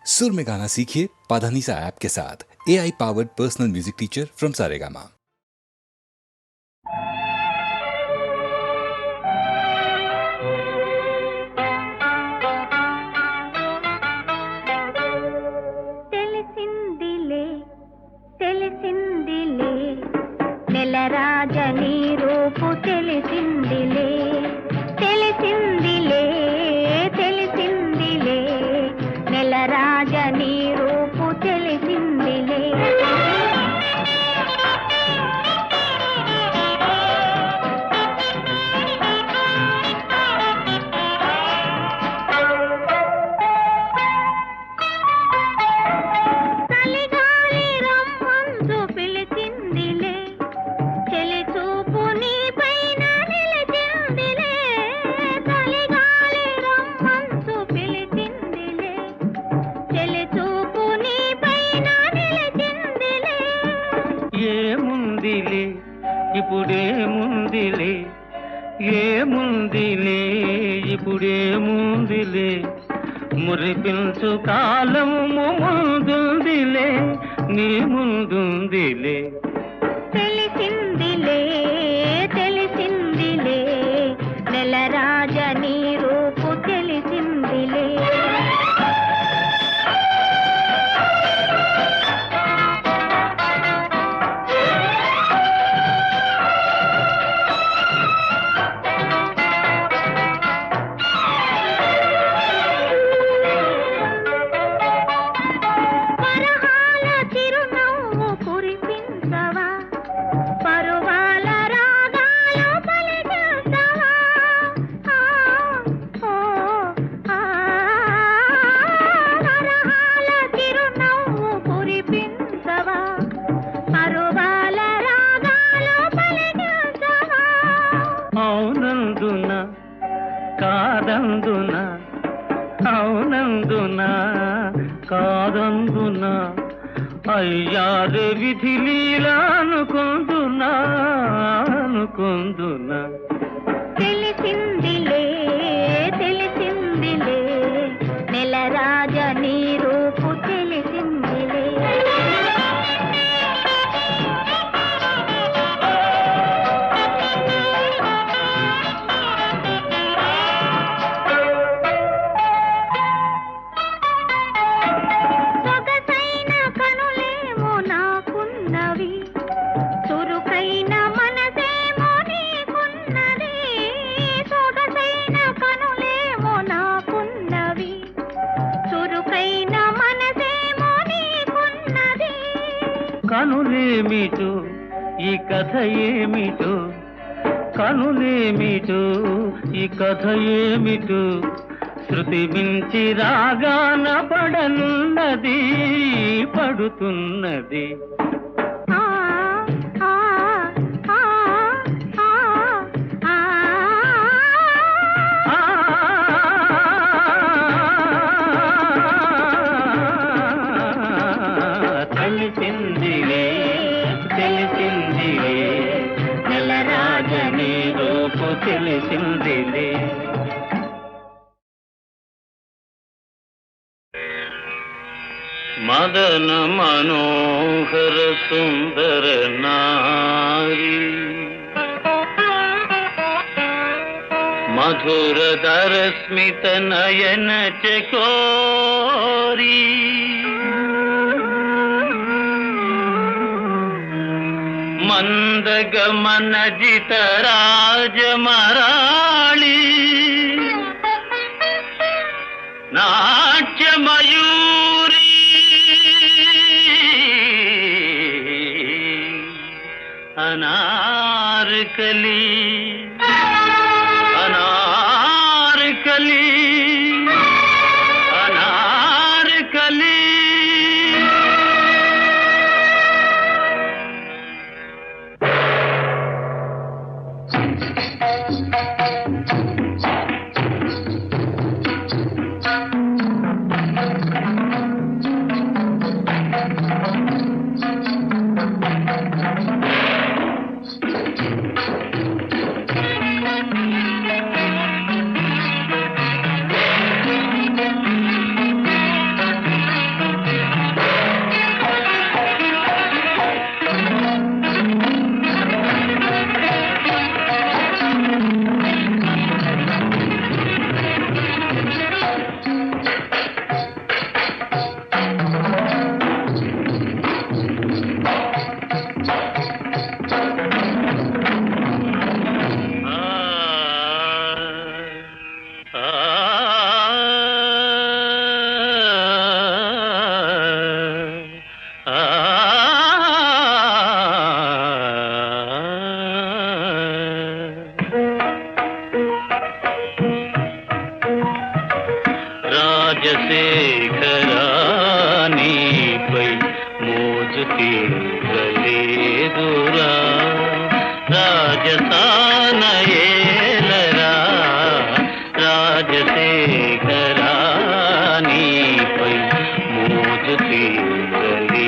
सुर में गाना सीखिए पाधानीसा ऐप के साथ। AI powered personal music teacher from Saregama. నెలరాజని రూపు తెలిసిందిలే తెలిసిందిలే తెలిసిందిలే నెలరాజని రూపు తెలిసిందిలే ఇప్పుడేముందిలే ఏముందిలే ఇప్పుడేముందిలే మురిపించు కాలము ముందుందిలే నీ ముందుందిలే తెలిసిందిలే తెలిసిందిలే నెలరాజని రూపు తెలిసిందిలే కాదందున అవునందున కాదందున అయ్యారే విధి లీలా అనుకుందునా అనుకుందునా తెలిసిందిలే తెలిసిందిలే నెలరాజని రూపు తెలిసిందిలే కనులేమిటో ఈ కథ ఏమిటో కనులేమిటో ఈ కథ ఏమిటో శృతి మించి రాగాన పడనున్నది పడుతున్నది తెలిసిందిలే తెలిసిందిలే నెలరాజని రూపు తెలిసిందిలే మదన మనోహర సుందర నారి మధుర దరస్మిత నయన చకోరి మందగమన జిత రాజమరాళి నాట్యమయూరి అనార్కలి అనార్కలి అనార్కలి తీరలేదురా రాజసాన ఏలరా రాజశేఖరా నీపై మోజు తీరలేదురా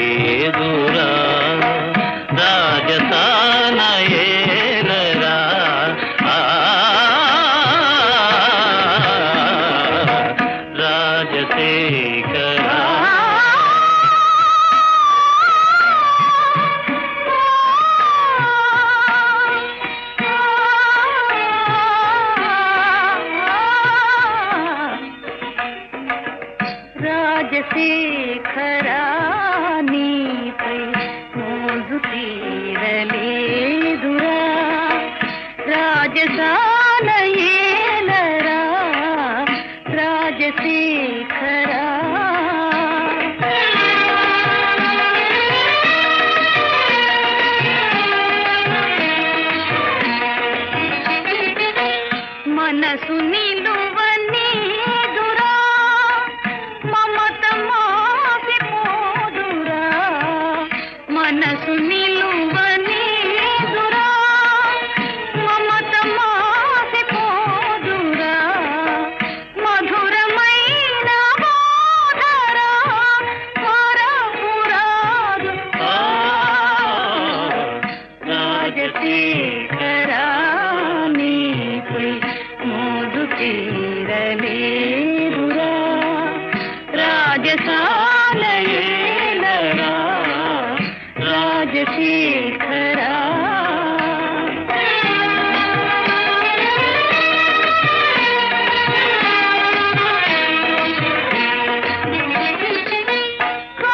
రాజసాన ఏలరా రాజశేఖరా రాజశేఖరా నీపై మోజు తీరలేదురా రాజసాన ఏలరా రాజశేఖరా మనసు నిలువనీదురా మమత మాసిపోదురా మనసు నిలువనీదురా మమత మాసిపోదురా మధురమైన బోధరా మరపురాదు రాజశేఖరా నీపై మోజు తీరలేదురా రాజసాన ఏలరా రాజశేఖరా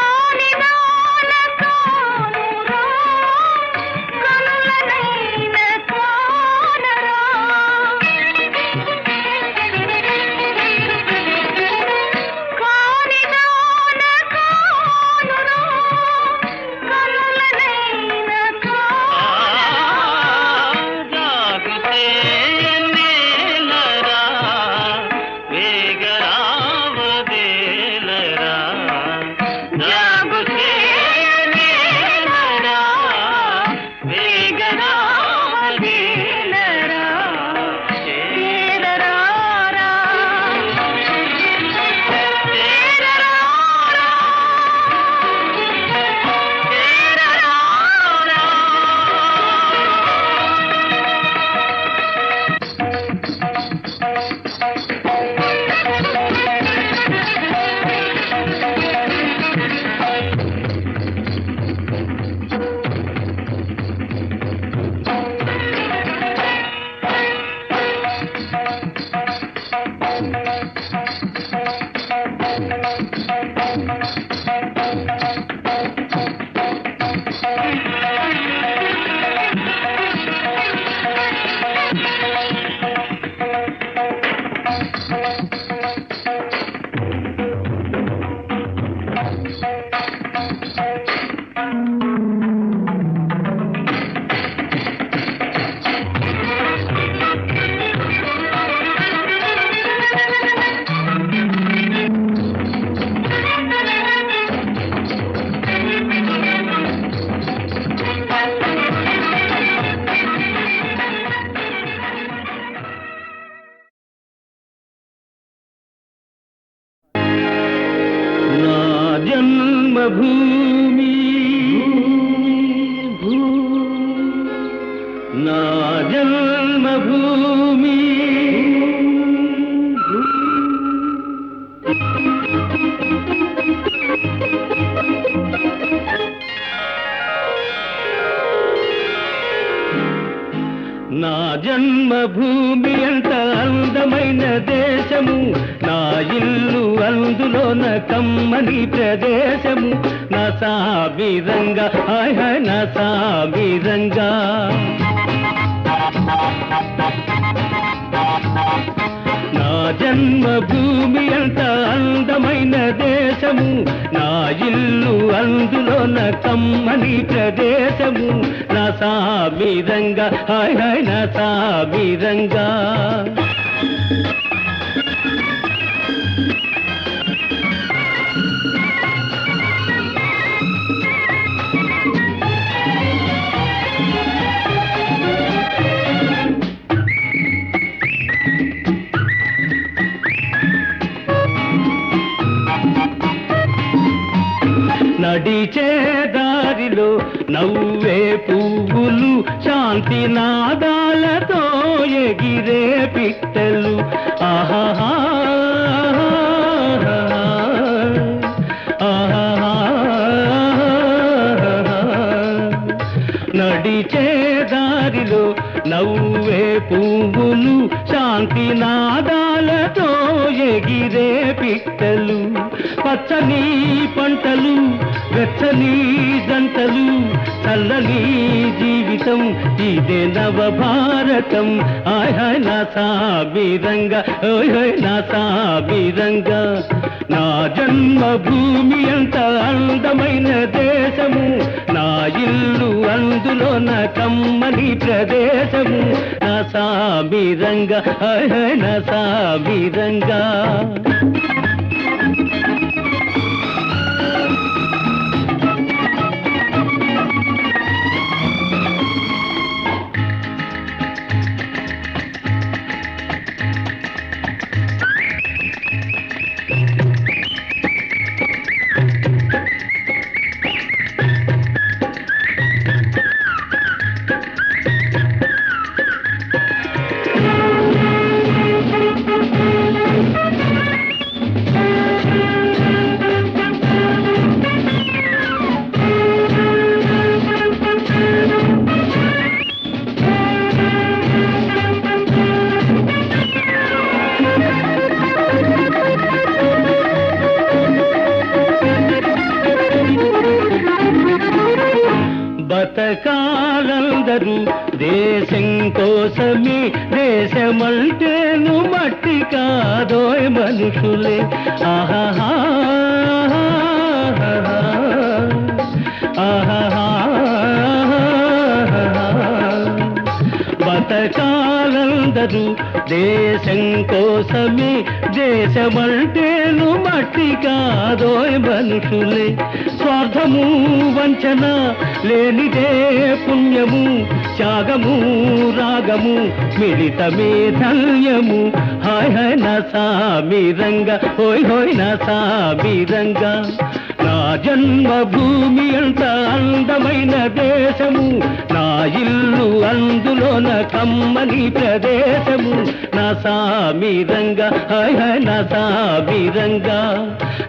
కానిదాన కానురా కనులనైన కానరా కానిదాన కానురా కనులనైన జాగుతే ఎన్నేలరా వేగరావదేలరా జాగుతే ఎన్నేలరా వేగరావదేలరా చేరరారా నా జన్మభూమి నా జన్మభూమి నా జన్మభూమి ఎంత అందమైన దేశము నా ఇల్లు అందులోన కమ్మని ప్రదేశము నా సామిరంగా హాయ్ హాయ్ నా సామిరంగా నా జన్మభూమి ఎంత అందమైన దేశము నా ఇల్లు అందులోన కమ్మని ప్రదేశము నా సామిరంగా హాయ్ హాయ్ నా సామిరంగా నడిచే దారిలో నవ్వే పువ్వులు శాంతి నాదాలతో ఎగిరే పిట్టలు ఆహా నడిచే దారిలో నవ్వే పువ్వులు శాంతి నాదాలతో ఎగిరే పిట్టలు పచ్చని పంటలు వెచ్చని జంటలు చల్లని జీవితం ఇదే నవ భారతం హాయ్ హాయ్ నా సాబిరంగా ఓయ్ హాయ్ నా సాబిరంగా నా జన్మభూమి అంత అందమైన దేశము నా ఇల్లు అందులో నా కమ్మని ప్రదేశము నా సాబిరంగా హాయ్ హాయ్ నా సాబిరంగా బతకాలందరూ దేశం కోసమే దేశమంటేను మట్టి కాదోయ్ మనుషులే ఆహా బతకాలందరూ దేశం కోసమే దేశమంటేను మట్టి కాదోయ్ మనుషులే స్వార్థము వంచన లేనిదే పుణ్యము త్యాగము రాగము మిళితమే ధన్యము హాయ్ హాయ్ నా సాబిరంగా హోయ్ హోయ్ నా సాబిరంగా నా జన్మభూమి అంత అందమైన దేశము నా ఇల్లు అందులోన కమ్మని ప్రదేశము నా సాబిరంగా హాయ్ హాయ్ నా సాబిరంగా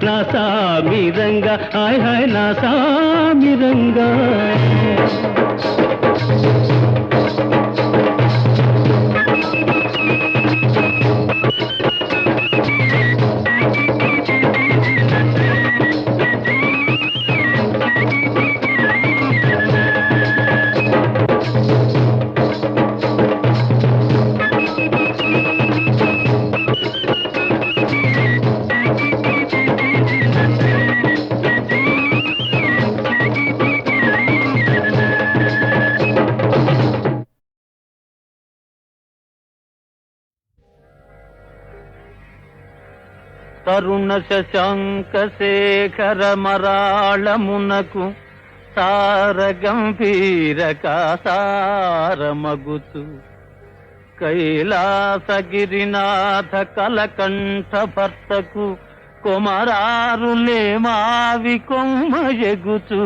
నా సాబిరంగా హాయ్ హాయ్ నా సాబిరంగా తరుణ శశాంక శేఖర మరాళమునకు సార గంభీర కాసారమగుతు కైలాసగిరినాథ కలకంఠ భర్తకు కొమరారులే మావి కొమ్మ ఎగుచు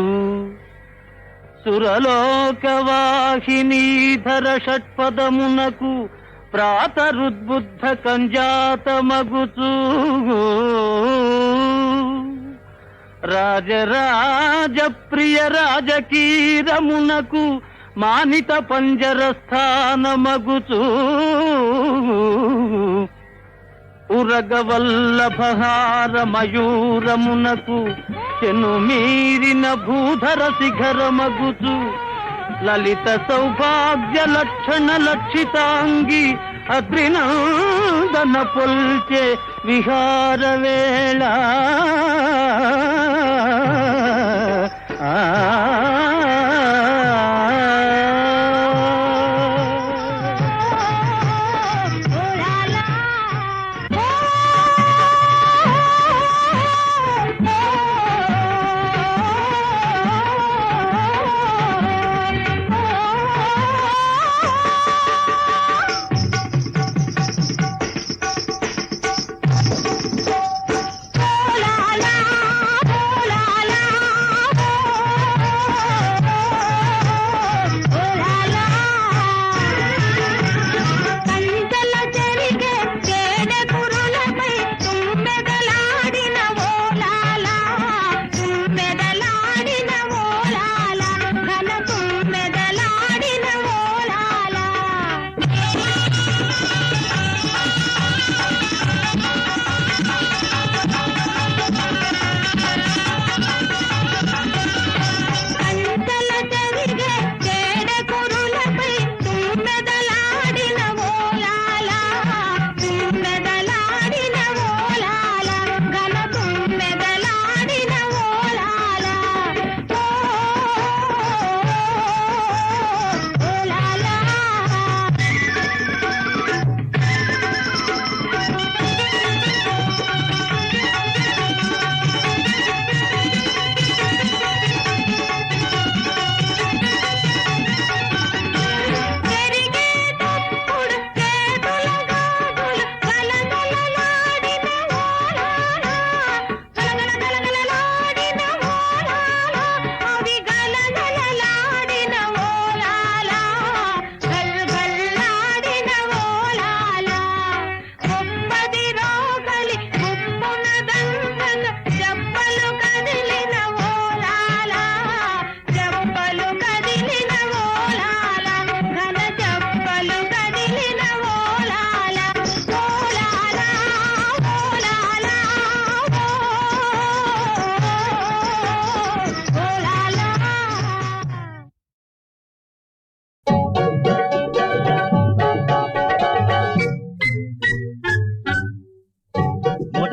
సురలోకవాహినీధర షట్పదమునకు ప్రాతరుద్బుద్ధ కంజాతమగుచు రాజరాజ ప్రియ రాజకీరమునకు మానిత పంజర స్థానమగుచు ఉరగవల్లభహార మయూరమునకు చెను మీరిన భూధర శిఖరమగుచు లలిత సౌభాగ్య లక్షణ లక్షితాంగి అద్రినందన పొల్చే విహార వేళ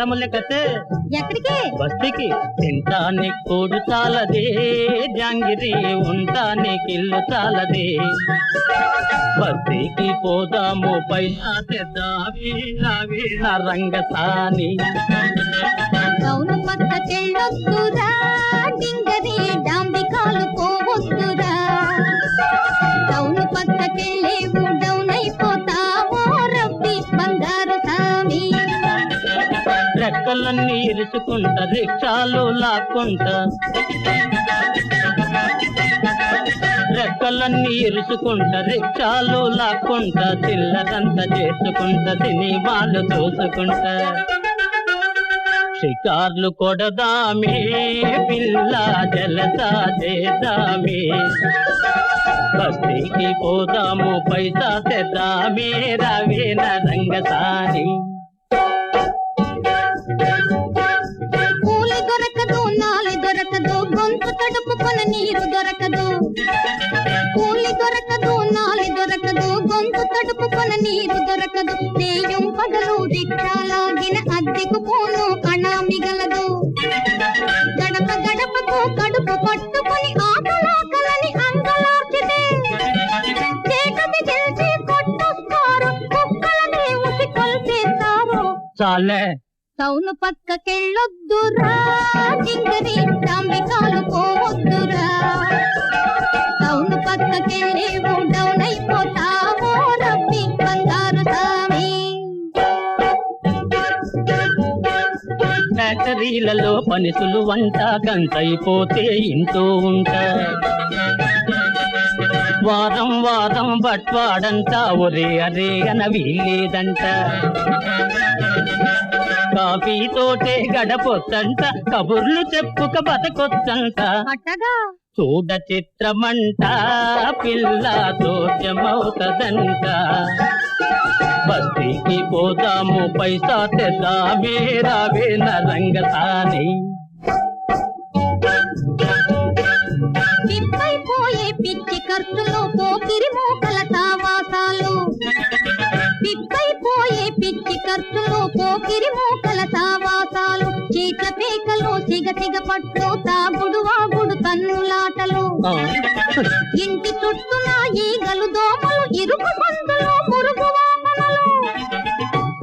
మొట్టమొదటి ఎక్కడికి బస్తికి తింటానికి కూడు చాలదే, జాంగిరి ఉంటానికి ఇల్లు చాలదే. బస్తికి పోదాము పైసా తెద్దావి రావి నా రంగసాని. టౌను పక్కకెళ్ళొద్దురా, డింగరి డాంబికాలు పోవద్దురా. టౌను పక్కకెళ్ళేవు డౌన్ అయిపోతావో రబ్బి బంగారు సామి. రెక్కలన్నీ ఇరుచుకుంటా రిక్షాలు లాక్కుంటా, రెక్కలన్నీ ఇరుచుకుంటా రిక్షాలు లాక్కుంటా, చిల్లరంతా చేసుకుంటా సినిమాలు చూసుకుంటా. షికార్లు కొడదామే పిల్ల జలసా చేద్దామే, బస్తీకి పోదాము పైసా తెద్దామే రావే నా రంగసాని. కూలి దొరకదు, నాలి దొరకదు, గొంతు తడుపుకొన నీరు దొరకదు. కూలి దొరకదు, నాలి దొరకదు, గొంతు తడుపుకొన నీరు దొరకదు. నేయం పగలు రిక్షాలాగిన అద్దెకు పోను కణ మిగలదు. గడప గడపకు కడుపు పట్టుకొని ఆకలాకలని అంగలార్చితే చేకటి గెలిచి కొట్టొస్తారు, కుక్కలని ఉసి కొల్చేస్తారు. చాలే టౌను పక్కకెళ్ళొద్దురా, డింగరి డాంబికాలు పోవద్దురా. టౌను పక్కకెళ్ళేవు డౌన్ అయిపోతావో రబ్బి బంగారు సామి. ఫ్యాక్టరీలలో పనిసులు వంట గంటైపోతే ఇంటూ ఉంటా, వారం వారం బట్వాడంట ఒరే అరే అన వీలేదంట. కాఫీ తోటే గడపొచ్చంట, కబుర్లు చెప్పుక బతకొచ్చంట. అట్టగా చూడ చిత్రమంట పిల్ల దోషమవుతదంట. బస్తీకి పోదాము పైసా తెద్దామే రావే నా రంగసాని. పిప్పైపోయే పిచ్చి ఖర్చులు, పోకిరి మోకల సావాసాలు. పిప్పైపోయే పిచ్చి ఖర్చులు, పోకిరి మోకల సావాసాలు. చీట్ల పేకలు, సిగసిగ పట్లు, తాగుడు వాగుడు తన్నులాటలు. ఇంటి చుట్టూన ఈగలు దోమలు, ఇరుకు సందులు మురుగు వాసనలు.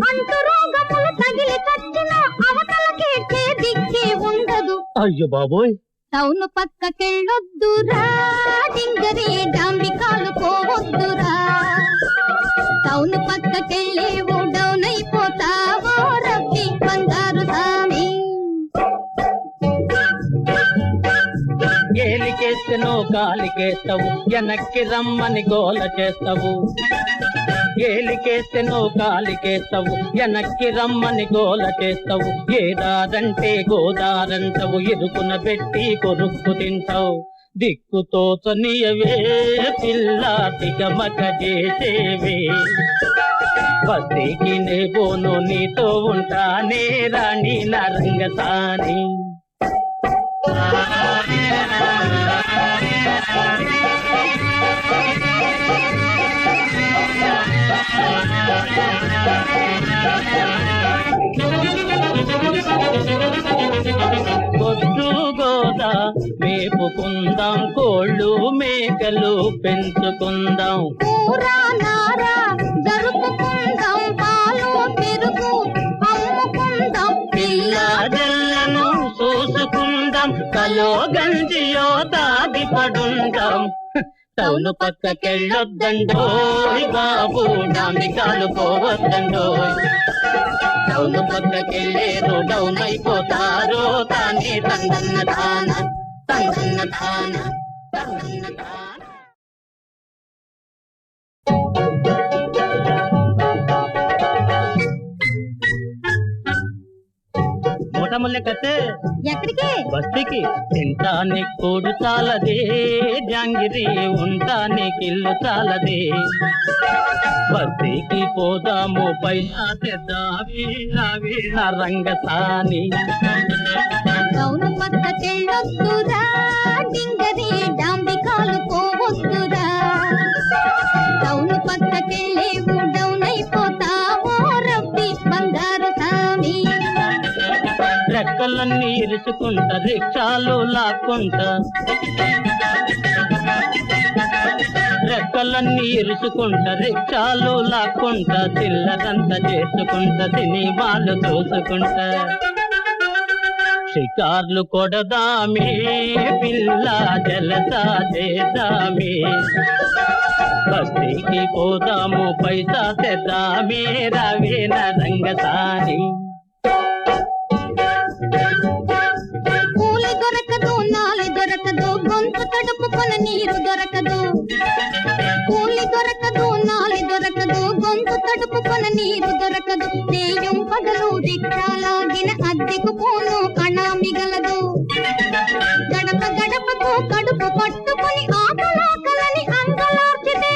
అంటు రోగములు తగిలి చచ్చిన అవతలకేడ్చే దిక్కే ఉండదు. అయ్యో బాబోయ్ టౌను పక్కకెళ్ళొద్దురా, డింగరి డాంబికాలు పోవద్దురా. టౌను పక్కకెళ్ళేవు డౌన్ అయిపోతావో రబ్బి బంగారు సామి. ఏలికేస్తేనో కాలికేస్తావు, వెనక్కి రమ్మని గోల చేస్తావు. ఏలికేస్తేనో కాలికేస్తావు, వెనక్కి రమ్మని గోల చేస్తావు. ఏదారంటే గోదారంటావు, ఇరుకున పెట్టి కొరుక్కు తింటావు. దిక్కుతోచనియవే పిల్ల తిగమక చేసేవే, బస్తీకి నే పోను నీతో ఉంటానే రాణి నా రంగసాని. పొద్దు గోదా మేపుకుందాం, కోళ్ళు మేకలు పెంచుకుందాం. కూరా నారా జరుపుకుందాం, పాలు పెరుగు అమ్ముకుందాం. పిల్ల జల్లను చూసుకుందాం, కలో గంజియో తాగి పడుందాం. టౌను పక్కకెళ్ళొద్దండోయ్ బాబు, డాంబికాలు పోవద్దండోయ్. టౌను పక్కకెళ్ళేరు డౌన్ అయిపోతారో తానే తందన్న తాన తందన్న తాన తందన్న తాన. మొట్టమొదటి ఎక్కడికి బస్తికి తింటానికి కూడు చాలదే, జాంగిరి ఉంటానికి ఇల్లు చాలదే. బస్తీకి పోదాము పైసా తెద్దావి రావి నా రంగసాని. టౌను పక్కకెళ్ళొద్దురా, డింగరి డాంబికాలు పోవద్దురా. టౌను పక్కకెళ్ళేవు డౌన్ అయిపోతావో రబ్బి బంగారు సామి. చేసుకుంటా రిక్షాలు లాక్కుంటా రెక్కలన్నీ ఇరుచుకుంటా రిక్షాలు లాక్కుంటా చిల్లరంతా చేసుకుంటా సినిమాలు చూసుకుంటా షికార్లు కొడదామే పిల్ల జలసా చేద్దామే బస్తీకి పోదాము పైసా తెద్దామే రవేన రంగసాని కూలి దొరకదు నాలి దొరకదు గొంతు తడుపుకొన నీరు దొరకదు కూలి దొరకదు నాలి దొరకదు గొంతు తడుపుకొన నీరు దొరకదు నేయం పగలు రిక్షాలాగిన అద్దెకు పోను కణ మిగలదు గడప గడపకు కడుపు పట్టుకొని ఆకలాకలని అంగలార్చితే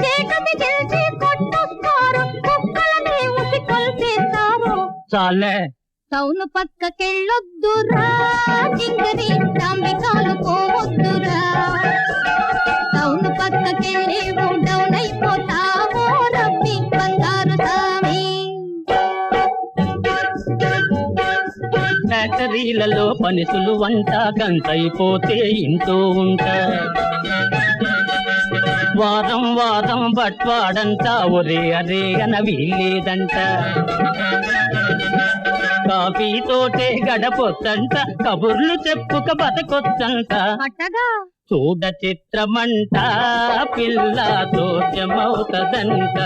చీకటి గెలిచి కొట్టొస్తారు కుక్కలని ఉసి కొల్చేస్తారు చాలే టౌను పక్కకెళ్ళొద్దురా టింగరి డాంబికాలు పోవద్దురా టౌను పక్కకెళ్ళేవు డౌన్ అయిపోతావో రబ్బి బంగారు సామి ఫ్యాక్టరీలలో పనిసులు వంట గంటైపోతే ఇంటూ ఉంటా వారం వారం బట్వాడంట ఒరే అరే అన వీలేదంట కాఫీ తోటే గడపొచ్చంట కబుర్లు చెప్పుక బతకొచ్చంట అట్టగా చూడ చిత్రమంట పిల్ల దోషమవుతదంట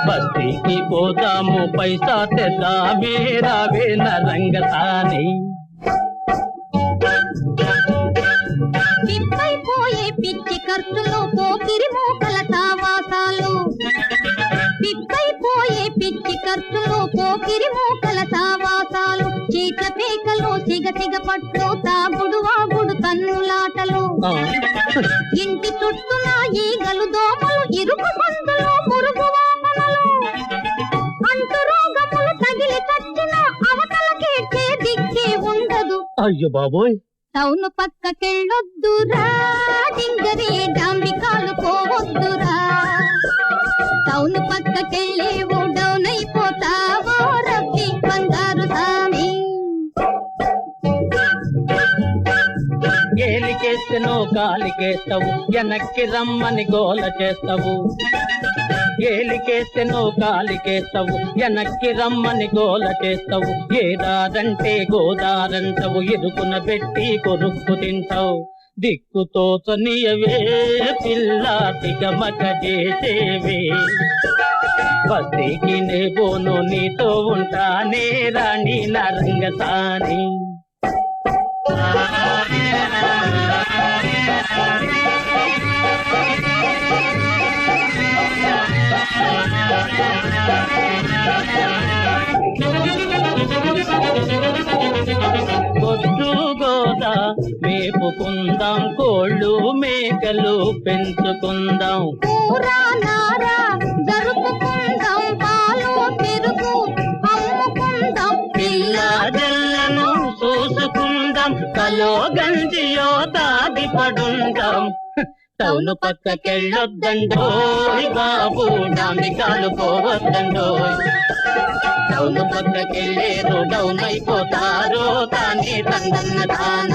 బస్తీకి పోదాము పైసా తెద్దామే రావే రంగసాని పిప్పైపోయే పిచ్చి ఖర్చులు పోకిరి మోకల సావాసాలు పిప్పైపోయే పిచ్చి ఖర్చులు పోకిరి మోకల సావాసాలు చీట్ల పేకలు సిగ పట్లు తాగుడు వాగుడు తన్నులాటలు ఇంటి చుట్టూన ఈగలు దోమలు ఇరుకు సందులు మురుగు వామనలు అంటు రోగములు తగిలి చచ్చిన అవతలకే దిక్కే ఉండదు అయ్యో బాబోయ్ టౌను పక్కకెళ్ళొద్దురా టింగరి డాంబికాలు పోవద్దురా టౌను పక్కకెళ్ళేవు డౌన్ అయిపోతావో రబ్బి బంగారు సామి ఏలికేస్తేనో కాలికేస్తావు వెనక్కి రమ్మని గోల చేస్తావు ఏలికేస్తేనో కాలికేస్తావు వెనక్కి రమ్మని గోల చేస్తావు ఏదారంటే గోదారంటావు ఇరుకున పెట్టి కొరుక్కు తింటావు దిక్కుతోచనియవే పిల్ల తిగమక చేసేవే బస్తీకి నే పోను నీతో ఉంటానే రాణి రంగసాని పొద్దు గోదా మేపుకుందాం కోళ్ళు మేకలు పెంచుకుందాం కూరా నారా జరుపుకుందాం పాలు పెరుగు అమ్ముకుందాం పిల్ల జల్లను చూసుకుందాం కలో గంజియో తాగి పడుందాం టౌను పక్కకెళ్ళొద్దండోయ్ బాబు డాంబికాలు పోవద్దండోయ్ టౌను పక్కకెళ్ళేరు డౌన్ అయిపోతారో తానే తందన్న తాన